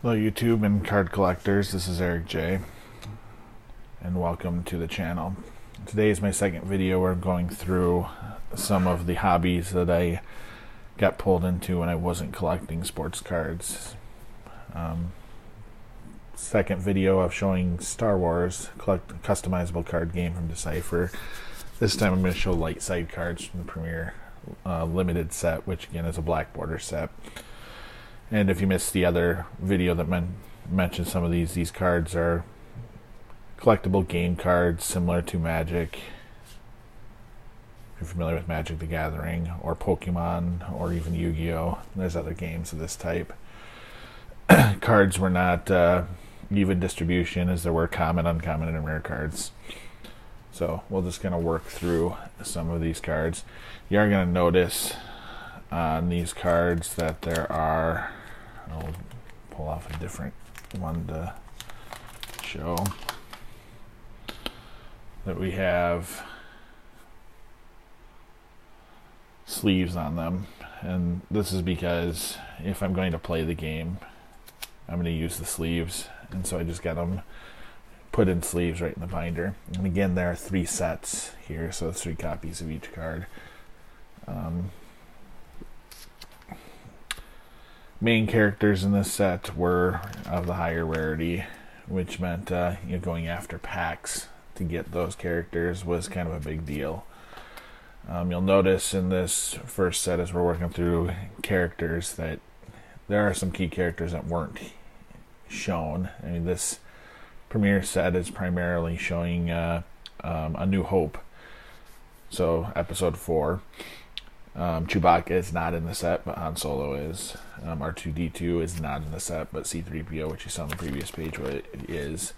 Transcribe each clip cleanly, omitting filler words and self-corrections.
Hello YouTube and card collectors, this is Eric J and welcome to the channel. Today is my second video where I'm going through some of the hobbies that I got pulled into when I wasn't collecting sports cards. Second video of showing Star Wars customizable card game from Decipher. This time I'm going to show light side cards from the Premier limited set, which again is a black border set. And if you missed the other video that mentioned some of these cards are collectible game cards similar to Magic. If you're familiar with Magic the Gathering or Pokemon or even Yu-Gi-Oh! There's other games of this type. Cards were not even distribution as there were common, uncommon, and rare cards. So we'll just kind of work through some of these cards. You are going to notice on these cards that there are, I'll pull off a different one to show, that we have sleeves on them, and this is because if I'm going to play the game I'm going to use the sleeves, and so I just got them put in sleeves right in the binder. And again, there are 3 sets here, so 3 copies of each card. Main characters in this set were of the higher rarity, which meant going after packs to get those characters was kind of a big deal. You'll notice in this first set as we're working through characters that there are some key characters that weren't shown. I mean, this premiere set is primarily showing A New Hope, so episode 4. Chewbacca is not in the set, but Han Solo is. R2-D2 is not in the set, but C-3PO, which you saw on the previous page, what it is.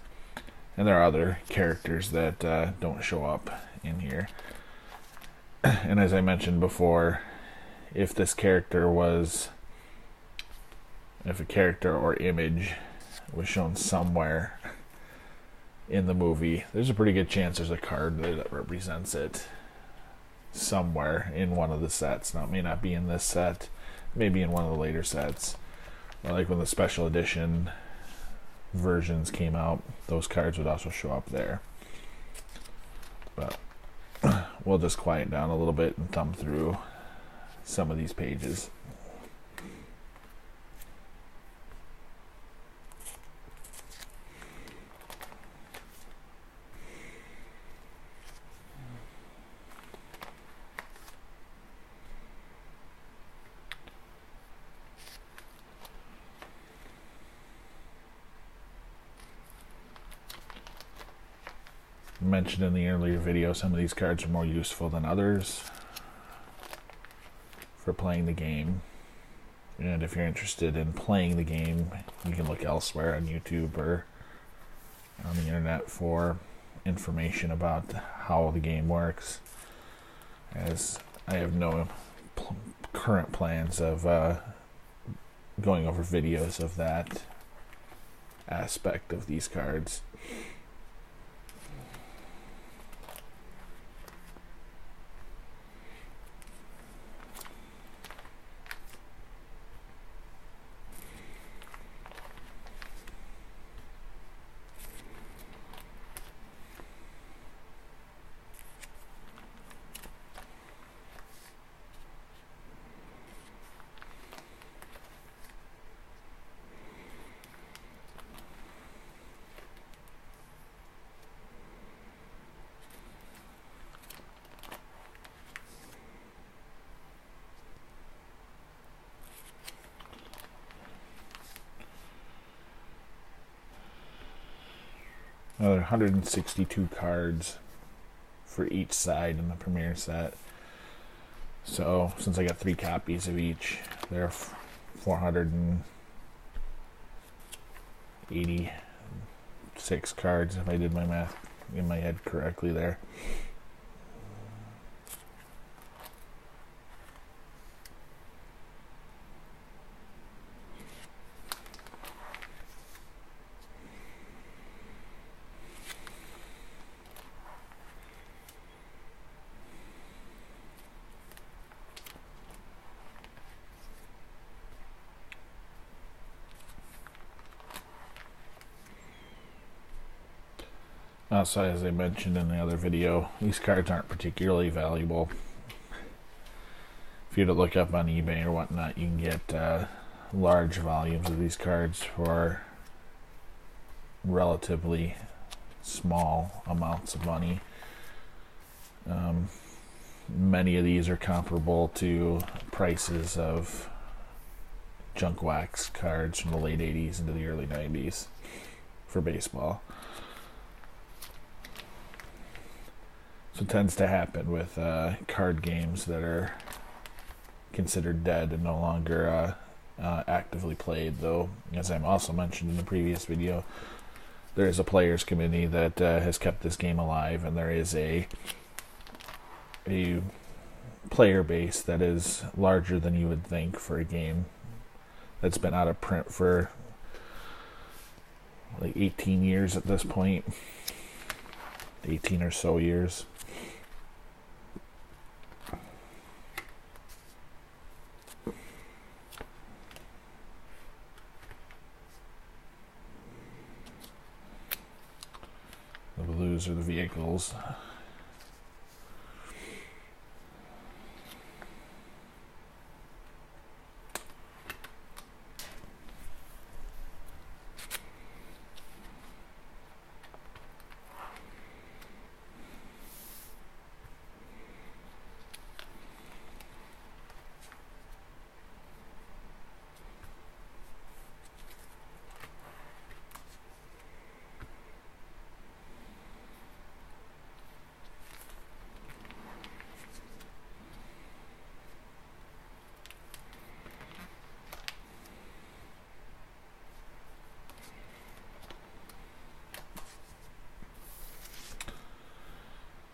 And there are other characters that don't show up in here. And as I mentioned before, if a character or image was shown somewhere in the movie, there's a pretty good chance there's a card that represents it somewhere in one of the sets. Now, it may not be in this set, maybe in one of the later sets. Like when the special edition versions came out, those cards would also show up there. But we'll just quiet down a little bit and thumb through some of these pages. Mentioned in the earlier video, some of these cards are more useful than others for playing the game. And if you're interested in playing the game, you can look elsewhere on YouTube or on the internet for information about how the game works, as I have no current plans of going over videos of that aspect of these cards. Another 162 cards for each side in the premiere set. So since I got 3 copies of each, there are 486 cards if I did my math in my head correctly there. Also, as I mentioned in the other video, these cards aren't particularly valuable. If you were to look up on eBay or whatnot, you can get large volumes of these cards for relatively small amounts of money. Many of these are comparable to prices of junk wax cards from the late 80s into the early 90s for baseball. So it tends to happen with card games that are considered dead and no longer actively played, though, as I also mentioned in the previous video, there is a players committee that has kept this game alive, and there is a player base that is larger than you would think for a game that's been out of print for like 18 years at this point. 18 or so years. The blues are the vehicles.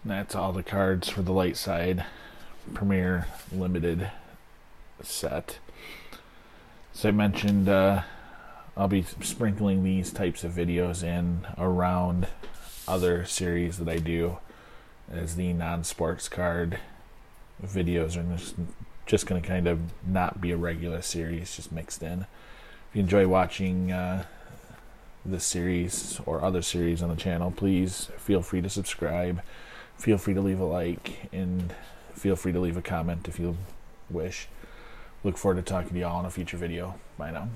And that's all the cards for the light side Premier Limited set. So I mentioned I'll be sprinkling these types of videos in around other series that I do, as the non-sports card videos are just going to kind of not be a regular series, just mixed in. If you enjoy watching this series or other series on the channel, please feel free to subscribe. Feel free to leave a like, and feel free to leave a comment if you wish. Look forward to talking to y'all in a future video. Bye now.